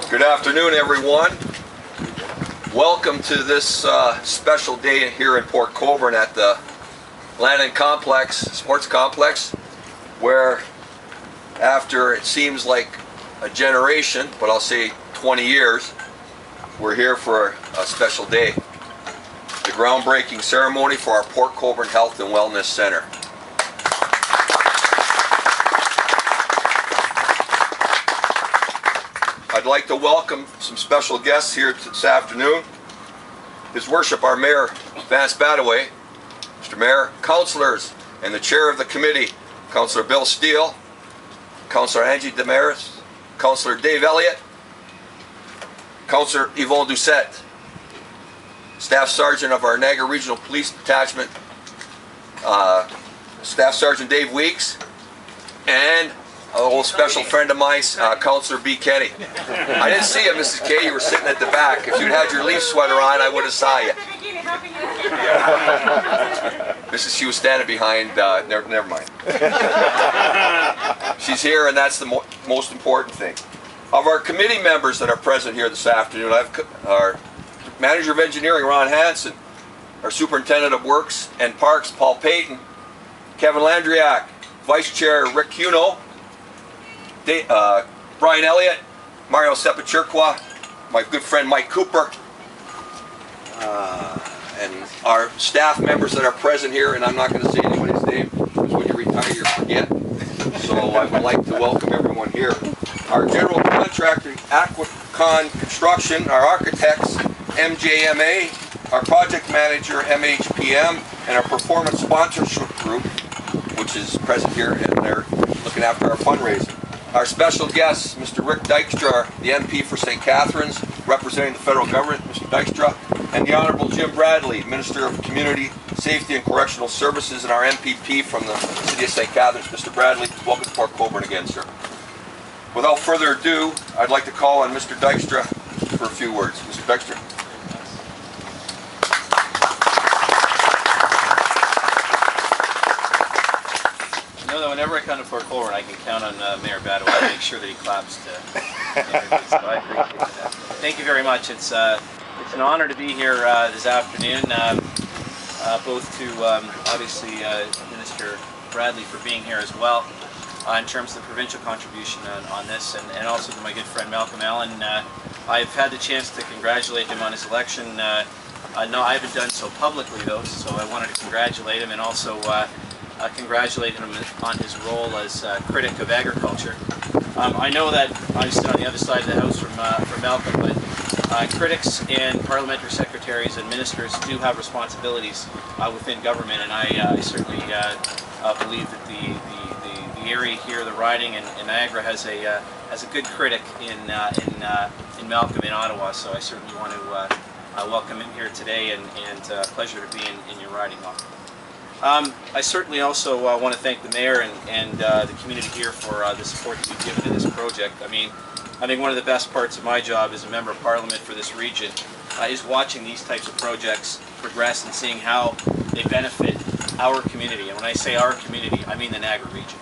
Good afternoon, everyone. Welcome to this special day here in Port Colborne at the Landon Complex, Sports Complex, where after it seems like a generation, but I'll say 20 years, we're here for a special day. The groundbreaking ceremony for our Port Colborne Health and Wellness Center. I'd like to welcome some special guests here this afternoon. His Worship, our Mayor, Vance Badaway, Mr. Mayor, councillors, and the Chair of the Committee, Councillor Bill Steele, Councillor Angie Damaris, Councillor Dave Elliott, Councillor Yvonne Doucette, Staff Sergeant of our Niagara Regional Police Detachment, Staff Sergeant Dave Weeks, and an old special friend of mine, Councillor B. Kenny. I didn't see you, Mrs. K. You were sitting at the back. If you'd had your leaf sweater on, I would have saw you. Mrs. She was standing behind. Never mind. She's here, and that's the most important thing. Of our committee members that are present here this afternoon, I have our Manager of Engineering, Ron Hansen, our Superintendent of Works and Parks, Paul Payton, Kevin Landriak, Vice Chair Rick Cuno, Brian Elliott, Mario Sepachurqua, my good friend Mike Cooper, and our staff members that are present here, and I'm not going to say anybody's name, because when you retire you forget. So I would like to welcome everyone here. Our general contractor, Aquacon Construction, our architects, MJMA, our project manager, MHPM, and our performance sponsorship group, which is present here, and they're looking after our fundraising. Our special guests, Mr. Rick Dykstra, the MP for St. Catharines, representing the federal government, Mr. Dykstra, and the Honorable Jim Bradley, Minister of Community Safety and Correctional Services, and our MPP from the City of St. Catharines, Mr. Bradley. Welcome to Port Colborne again, sir. Without further ado, I'd like to call on Mr. Dykstra for a few words. Mr. Dykstra. Whenever I come to Port Colborne, I can count on Mayor Badaway to make sure that he claps to everybody, so I appreciate that. Thank you very much. It's an honor to be here this afternoon, both to obviously Minister Bradley for being here as well in terms of the provincial contribution on this, and also to my good friend Malcolm Allen. I've had the chance to congratulate him on his election. No, I haven't done so publicly though, so I wanted to congratulate him and also congratulate him on his role as critic of agriculture. I know that I sit on the other side of the house from Malcolm, but critics and parliamentary secretaries and ministers do have responsibilities within government, and I certainly believe that the area here, the riding in Niagara, has a good critic in Malcolm in Ottawa. So I certainly want to welcome him here today, and pleasure to be in your riding, Malcolm. I certainly also want to thank the Mayor and the community here for the support that we've given to this project. I mean, I think one of the best parts of my job as a Member of Parliament for this region is watching these types of projects progress and seeing how they benefit our community. And when I say our community, I mean the Niagara region.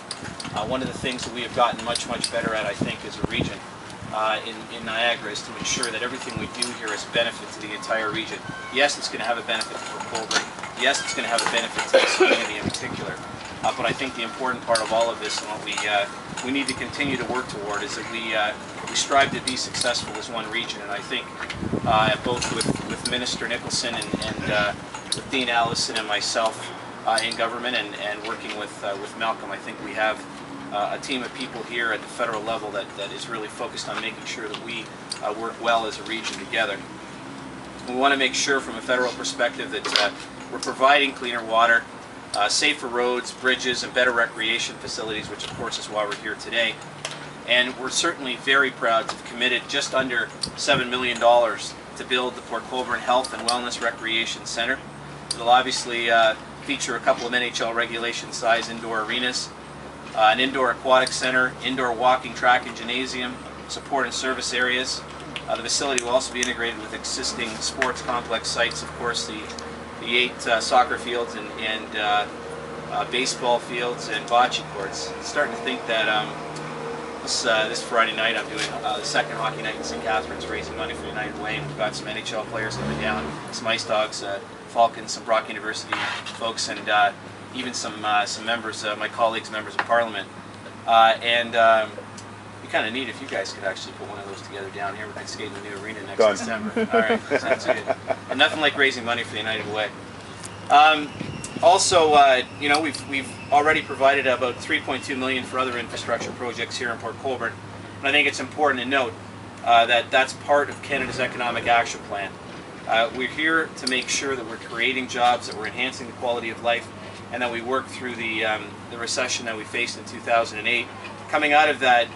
One of the things that we have gotten much better at, I think, as a region in Niagara is to ensure that everything we do here is a benefit to the entire region. Yes, it's going to have a benefit to Port Colborne. Yes, it's going to have a benefit to this community in particular. But I think the important part of all of this, and what we need to continue to work toward, is that we strive to be successful as one region. And I think both with Minister Nicholson and with Dean Allison and myself in government, and working with Malcolm, I think we have a team of people here at the federal level that is really focused on making sure that we work well as a region together. We want to make sure from a federal perspective that we're providing cleaner water, safer roads, bridges, and better recreation facilities, which of course is why we're here today. And we're certainly very proud to have committed just under $7 million to build the Port Colborne Health and Wellness Recreation Center. It'll obviously feature a couple of NHL regulation size indoor arenas, an indoor aquatic center, indoor walking track and gymnasium, support and service areas. The facility will also be integrated with existing sports complex sites, of course, the 8 soccer fields and baseball fields and bocce courts. Starting to think that This Friday night I'm doing the second hockey night in St. Catharines, raising money for United Way. And we've got some NHL players that have been down, some Ice Dogs, Falcons, some Brock University folks, and even some members, my colleagues, members of Parliament. It'd be kind of neat if you guys could actually put one of those together down here. We're going to skate in the new arena next December. All right, sounds good. And nothing like raising money for the United Way. Also, you know, we've already provided about $3.2 million for other infrastructure projects here in Port Colborne, and I think it's important to note that that's part of Canada's Economic Action Plan. We're here to make sure that we're creating jobs, that we're enhancing the quality of life, and that we work through the recession that we faced in 2008. Coming out of that,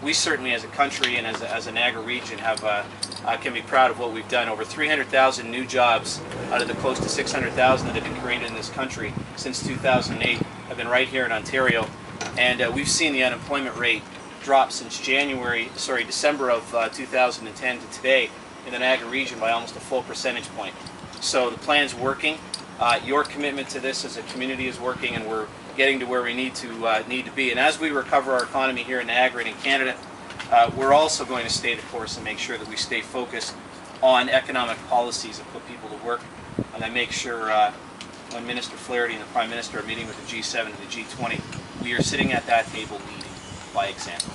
we certainly, as a country and as a Niagara region, can be proud of what we've done. Over 300,000 new jobs out of the close to 600,000 that have been created in this country since 2008 have been right here in Ontario, and we've seen the unemployment rate drop since December of 2010 to today in the Niagara region by almost a full percentage point. So the plan's working. Your commitment to this as a community is working, and we're getting to where we need to be. And as we recover our economy here in Niagara and in Canada, we're also going to stay the course and make sure that we stay focused on economic policies that put people to work, and I make sure when Minister Flaherty and the Prime Minister are meeting with the G7 and the G20, we are sitting at that table leading by example.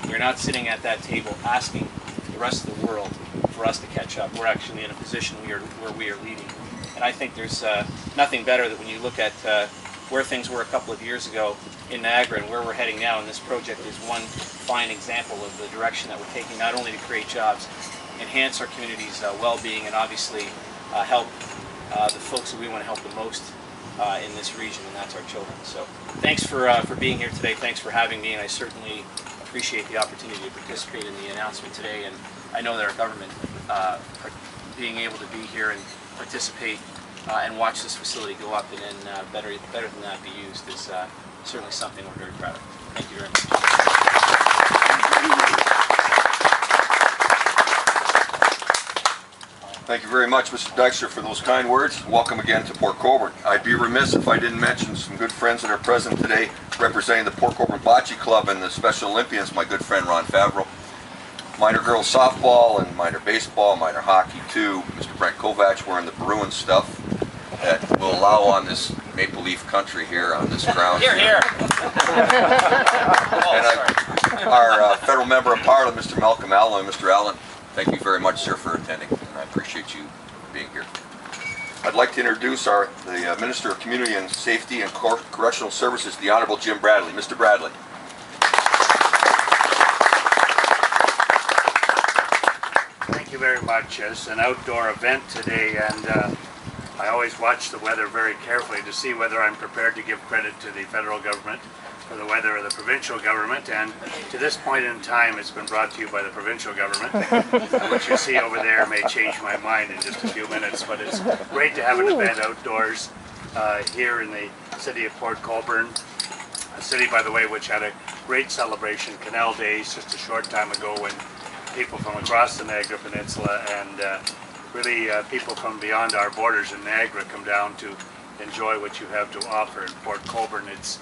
We're not sitting at that table asking the rest of the world for us to catch up. We're actually in a position where we are leading. And I think there's nothing better than when you look at where things were a couple of years ago in Niagara and where we're heading now, and this project is one fine example of the direction that we're taking, not only to create jobs, enhance our community's well-being, and obviously help the folks that we want to help the most in this region, and that's our children. So thanks for being here today. Thanks for having me, and I certainly appreciate the opportunity to participate in the announcement today. And I know that our government being able to be here and participate and watch this facility go up and then better than that be used is certainly something we're very proud of. Thank you very much. Thank you very much, Mr. Dykstra, for those kind words. Welcome again to Port Colborne. I'd be remiss if I didn't mention some good friends that are present today representing the Port Colborne Bocce Club and the Special Olympians, my good friend Ron Favreau. Minor girls softball and minor baseball, minor hockey too. Mr. Brent Kovac wearing the Bruin stuff that will allow on this Maple Leaf country here on this ground. Here, here. And our federal member of Parliament, Mr. Malcolm Allen. Mr. Allen, thank you very much, sir, for attending, and I appreciate you being here. I'd like to introduce the Minister of Community and Safety and Correctional Services, the Honorable Jim Bradley. Mr. Bradley. Thank you very much. It's an outdoor event today, and I always watch the weather very carefully to see whether I'm prepared to give credit to the federal government for the weather or the provincial government, and to this point in time it's been brought to you by the provincial government. What you see over there may change my mind in just a few minutes, but it's great to have an event outdoors here in the city of Port Colborne, a city, by the way, which had a great celebration, Canal Days, just a short time ago, when people from across the Niagara Peninsula and really people from beyond our borders in Niagara come down to enjoy what you have to offer in Port Colborne. It's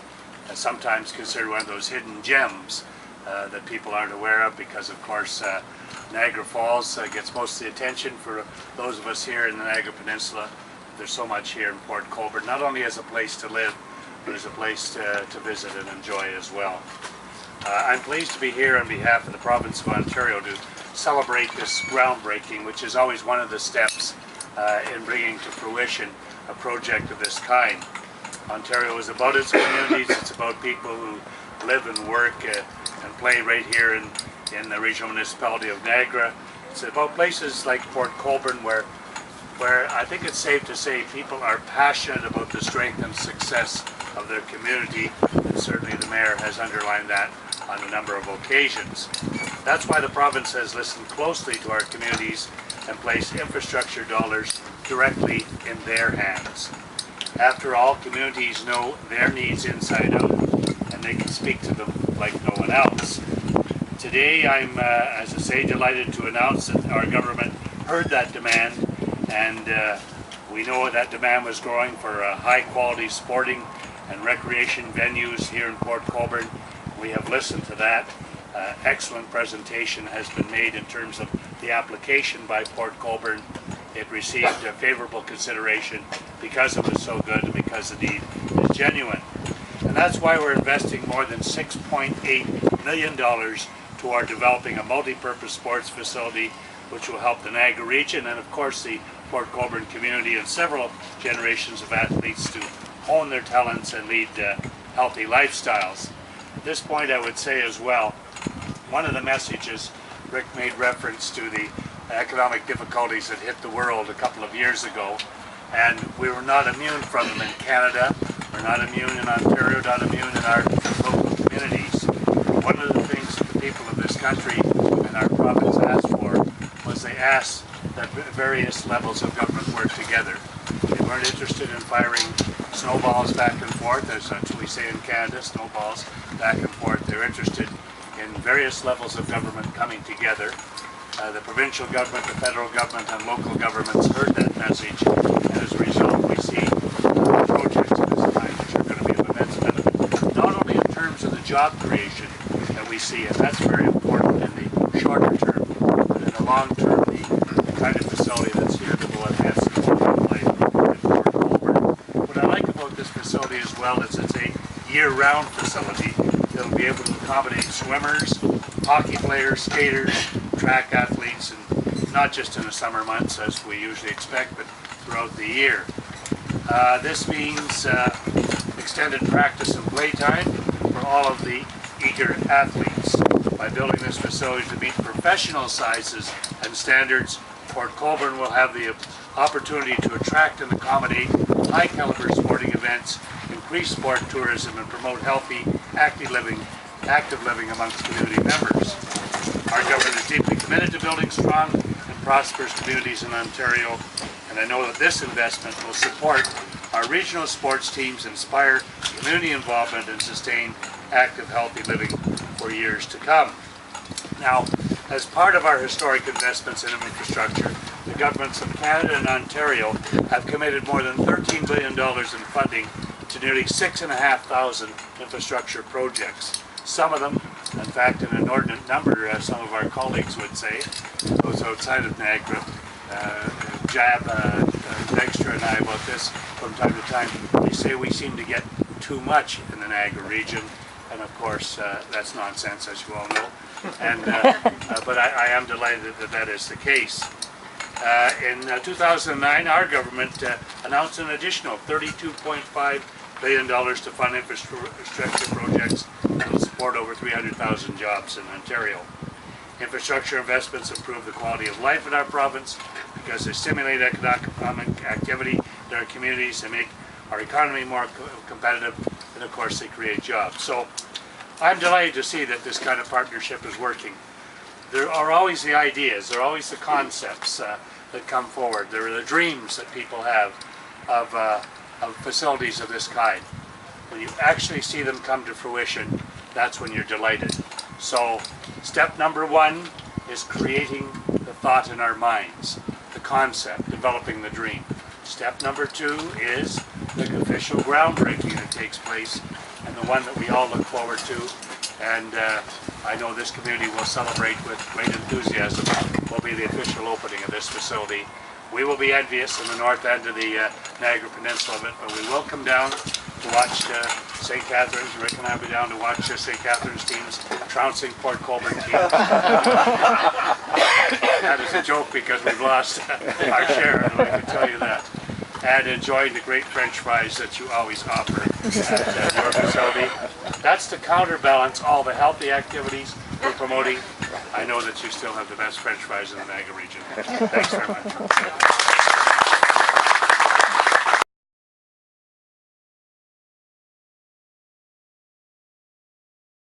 sometimes considered one of those hidden gems that people aren't aware of, because of course Niagara Falls gets most of the attention for those of us here in the Niagara Peninsula. There's so much here in Port Colborne, not only as a place to live, but as a place to visit and enjoy as well. I'm pleased to be here on behalf of the province of Ontario to celebrate this groundbreaking, which is always one of the steps in bringing to fruition a project of this kind. Ontario is about its communities. It's about people who live and work and play right here in the regional municipality of Niagara. It's about places like Port Colborne where I think it's safe to say people are passionate about the strength and success of their community, and certainly the Mayor has underlined that on a number of occasions. That's why the province has listened closely to our communities and placed infrastructure dollars directly in their hands. After all, communities know their needs inside out, and they can speak to them like no one else. Today I'm, as I say, delighted to announce that our government heard that demand, and we know that demand was growing for high quality sporting and recreation venues here in Port Colborne. We have listened to that, excellent presentation has been made in terms of the application by Port Colborne. It received a favorable consideration because it was so good and because the need is genuine. And that's why we're investing more than $6.8 million toward developing a multi-purpose sports facility which will help the Niagara region and of course the Port Colborne community and several generations of athletes to hone their talents and lead healthy lifestyles. At this point I would say as well, one of the messages, Rick made reference to the economic difficulties that hit the world a couple of years ago, and we were not immune from them in Canada, we're not immune in Ontario, not immune in our local communities. One of the things that the people of this country and our province asked for was they asked that various levels of government work together. They weren't interested in firing snowballs back and forth, as we say in Canada, snowballs back and forth. They're interested in various levels of government coming together. The provincial government, the federal government, and local governments heard that message, and as a result we see projects of this kind which are going to be of immense benefit, not only in terms of the job creation that we see, and that's very important in the shorter term, but in the long term, the kind of facility that's here that will enhance the quality of life in Port Colborne. What I like about this facility as well is it's a year-round facility that'll be able to accommodate swimmers, hockey players, skaters, track athletes, and not just in the summer months as we usually expect, but throughout the year. This means extended practice and playtime for all of the eager athletes. By building this facility to meet professional sizes and standards, Port Colborne will have the opportunity to attract and accommodate high-caliber sporting events, increase sport tourism, and promote healthy, active living amongst community members. Our government is deeply committed to building strong and prosperous communities in Ontario, and I know that this investment will support our regional sports teams, inspire community involvement, and sustain active, healthy living for years to come. Now, as part of our historic investments in infrastructure, the governments of Canada and Ontario have committed more than $13 billion in funding to nearly 6,500 infrastructure projects. Some of them, in fact, an inordinate number, as some of our colleagues would say, those outside of Niagara, Dexter and I about this from time to time. They say we seem to get too much in the Niagara region, and of course that's nonsense, as you all know. And but I am delighted that that is the case. In 2009, our government announced an additional $32.5 billion to fund infrastructure projects that will support over 300,000 jobs in Ontario. Infrastructure investments improve the quality of life in our province because they stimulate economic activity in our communities, they make our economy more competitive, and of course they create jobs. So I'm delighted to see that this kind of partnership is working. There are always the ideas, there are always the concepts that come forward. There are the dreams that people have of facilities of this kind. When you actually see them come to fruition, that's when you're delighted. So step number one is creating the thought in our minds, the concept, developing the dream. Step number two is the official groundbreaking that takes place, and the one that we all look forward to. And I know this community will celebrate with great enthusiasm, will be the official opening of this facility. We will be envious in the north end of the Niagara Peninsula of it, but we will come down to watch St. Catharines. Rick and I will be down to watch St. Catharines teams trouncing Port Colborne teams. That is a joke because we've lost our share, I can tell you that. And enjoying the great French fries that you always offer at your facility. That's to counterbalance all the healthy activities we're promoting. I know that you still have the best French fries in the Niagara region. Thanks very much.